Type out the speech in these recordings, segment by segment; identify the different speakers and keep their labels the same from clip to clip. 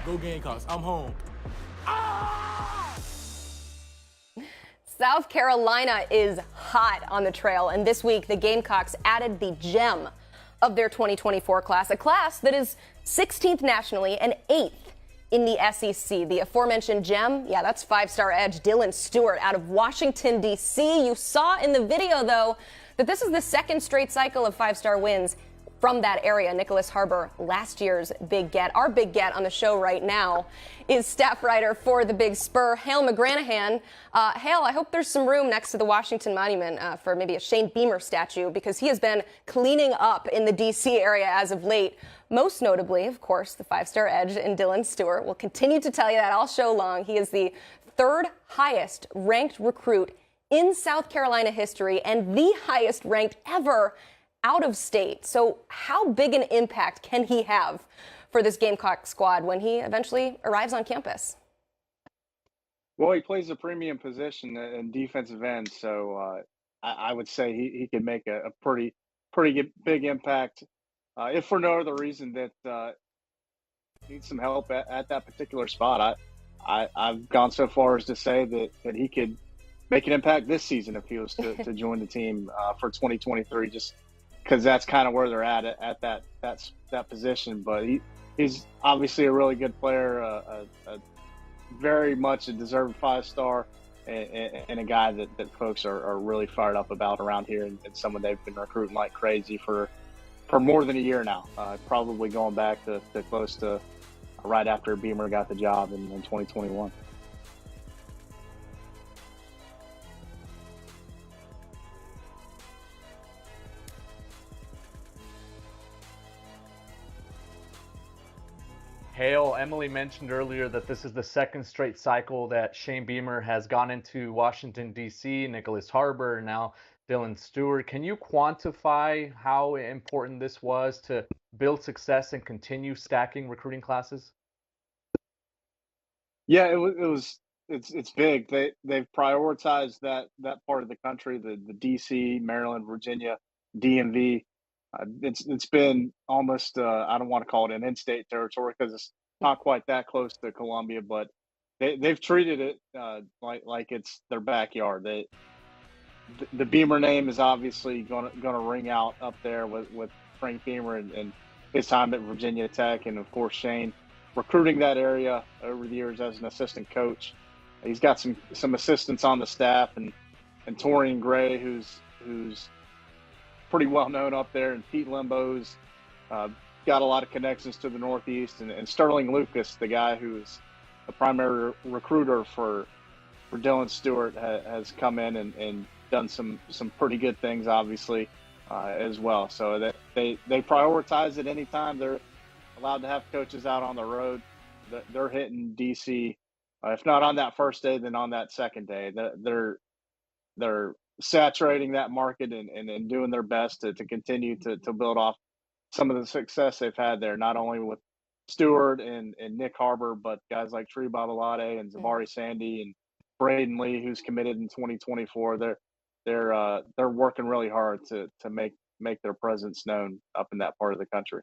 Speaker 1: Go Gamecocks. I'm home.
Speaker 2: South Carolina is hot on the trail, and this week the Gamecocks added the gem of their 2024 class, a class that is 16th nationally and 8th in the SEC. The aforementioned gem, yeah, that's five-star edge Dylan Stewart out of Washington, D.C. You saw in the video, though, that this is the second straight cycle of five-star wins from that area. Nicholas Harbor, last year's big get. Our big get on the show right now is staff writer for the Big Spur, Hale McGranahan. Hale, I hope there's some room next to the Washington Monument for maybe a Shane Beamer statue, because he has been cleaning up in the D.C. area as of late. Most notably, of course, the five-star edge in Dylan Stewart. We'll continue to tell you that all show long. He is the third highest ranked recruit in South Carolina history and the highest ranked ever out of state. So how big an impact can he have for this Gamecock squad when he eventually arrives on campus?
Speaker 3: Well, he plays a premium position in defensive end, so I would say he could make a pretty big impact, if for no other reason that needs some help at that particular spot. I've gone so far as to say that he could make an impact this season if he was to join the team for 2023, just because that's kind of where they're at that position. But he's obviously a really good player, a very much a deserved five-star, and a guy that folks are really fired up about around here, and someone they've been recruiting like crazy for more than a year now, probably going back to close to right after Beamer got the job in 2021.
Speaker 4: Hale, Emily mentioned earlier that this is the second straight cycle that Shane Beamer has gone into Washington, D.C., Nicholas Harbor, and now Dylan Stewart. Can you quantify how important this was to build success and continue stacking recruiting classes?
Speaker 3: Yeah, it's big. They've prioritized that part of the country, the D.C., Maryland, Virginia, DMV. It's been almost I don't want to call it an in-state territory because it's not quite that close to Columbia, but they've treated it like it's their backyard. The Beamer name is obviously gonna ring out up there with Frank Beamer and his time at Virginia Tech, and of course Shane recruiting that area over the years as an assistant coach. He's got some assistants on the staff, and Torian Gray, who's pretty well known up there, and Pete Limbo's got a lot of connections to the Northeast, and Sterling Lucas, the guy who's the primary recruiter for Dylan Stewart, has come in and done some pretty good things, obviously, as well. So that they prioritize it anytime they're allowed to have coaches out on the road. They're hitting DC, if not on that first day, then on that second day. They're saturating that market and doing their best to continue to build off some of the success they've had there, not only with Stewart and Nick Harbor, but guys like Tree Babalade and Zabari Sandy and Braden Lee, who's committed in 2024. They're working really hard to make their presence known up in that part of the country.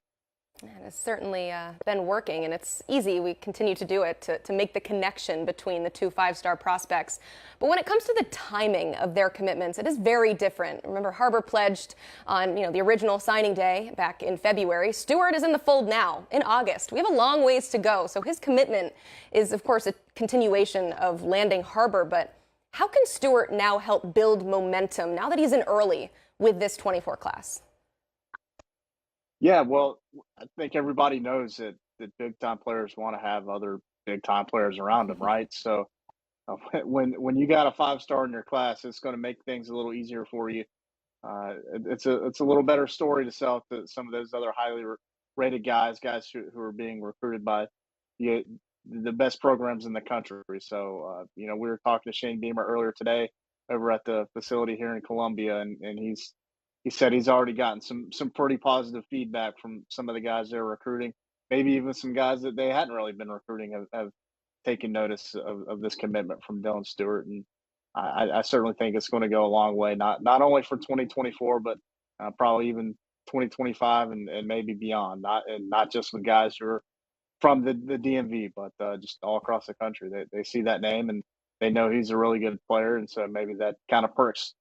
Speaker 2: And it's certainly been working, and it's easy. We continue to do it to make the connection between the two five-star prospects. But when it comes to the timing of their commitments, it is very different. Remember, Harbor pledged on the original signing day back in February. Stewart is in the fold now in August. We have a long ways to go. So his commitment is, of course, a continuation of landing Harbor. But how can Stewart now help build momentum now that he's in early with this 24 class?
Speaker 3: Yeah, well, I think everybody knows that big-time players want to have other big-time players around them, right? So when you got a five-star in your class, it's going to make things a little easier for you. It's a little better story to sell to some of those other highly rated guys who are being recruited by the best programs in the country. So we were talking to Shane Beamer earlier today over at the facility here in Columbia, and he said he's already gotten some pretty positive feedback from some of the guys they're recruiting. Maybe even some guys that they hadn't really been recruiting have taken notice of this commitment from Dylan Stewart. And I certainly think it's going to go a long way, not only for 2024, but probably even 2025 and maybe beyond. Not just with guys who are from the DMV, but just all across the country. They see that name and they know he's a really good player, and so maybe that kind of perks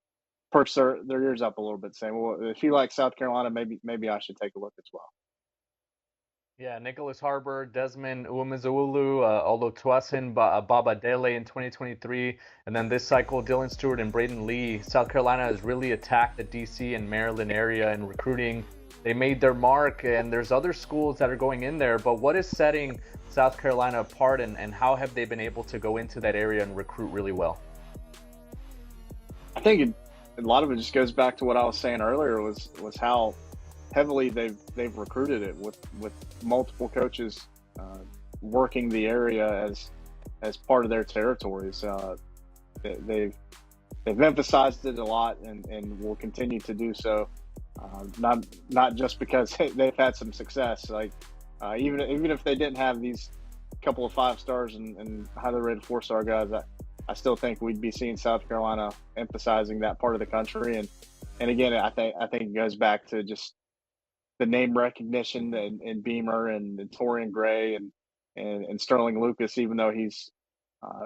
Speaker 3: their ears up a little bit, saying, "Well, if you like South Carolina, maybe I should take a look as well."
Speaker 4: Yeah, Nicholas Harbor, Desmond Umezuolu, Olutosin Babadele in 2023, and then this cycle, Dylan Stewart and Braden Lee. South Carolina has really attacked the DC and Maryland area in recruiting. They made their mark, and there's other schools that are going in there, but what is setting South Carolina apart, and how have they been able to go into that area and recruit really well?
Speaker 3: I think a lot of it just goes back to what I was saying earlier, was how heavily they've recruited it with multiple coaches working the area as part of their territories. They've emphasized it a lot and will continue to do so. Not just because they've had some success. Like even if they didn't have these couple of 5 stars and highly rated 4-star guys, I still think we'd be seeing South Carolina emphasizing that part of the country. And again, I think it goes back to just the name recognition and Beamer and Torian Gray and Sterling Lucas, even though he's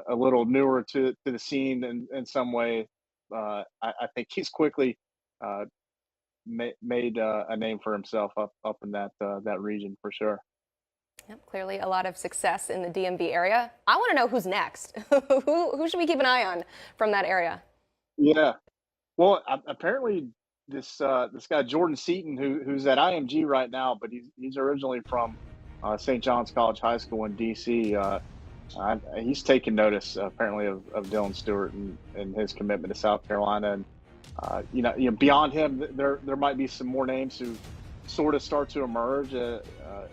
Speaker 3: a little newer to the scene in some way. I think he's quickly made a name for himself up in that region for sure.
Speaker 2: Yep, clearly a lot of success in the DMV area. I want to know who's next. Who should we keep an eye on from that area?
Speaker 3: Yeah, well, apparently this guy Jordan Seaton, who's at IMG right now, but he's originally from St. John's College High School in DC. He's taken notice apparently of Dylan Stewart and his commitment to South Carolina. And you know, beyond him, there might be some more names who sort of start to emerge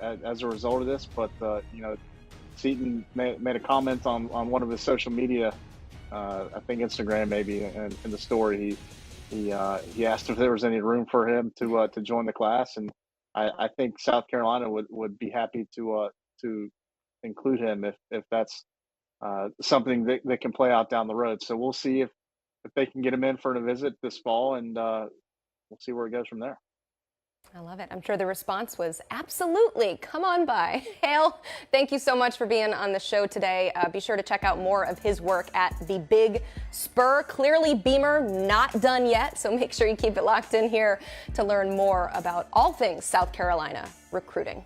Speaker 3: as a result of this. But you know, Seaton made a comment on one of his social media, I think Instagram maybe, in the story. He asked if there was any room for him to join the class, and I think South Carolina would be happy to include him if that's something that can play out down the road. So we'll see if they can get him in for a visit this fall, and we'll see where it goes from there.
Speaker 2: I love it. I'm sure the response was absolutely. Come on by. Hale, thank you so much for being on the show today. Be sure to check out more of his work at the Big Spur. Clearly, Beamer not done yet, so make sure you keep it locked in here to learn more about all things South Carolina recruiting.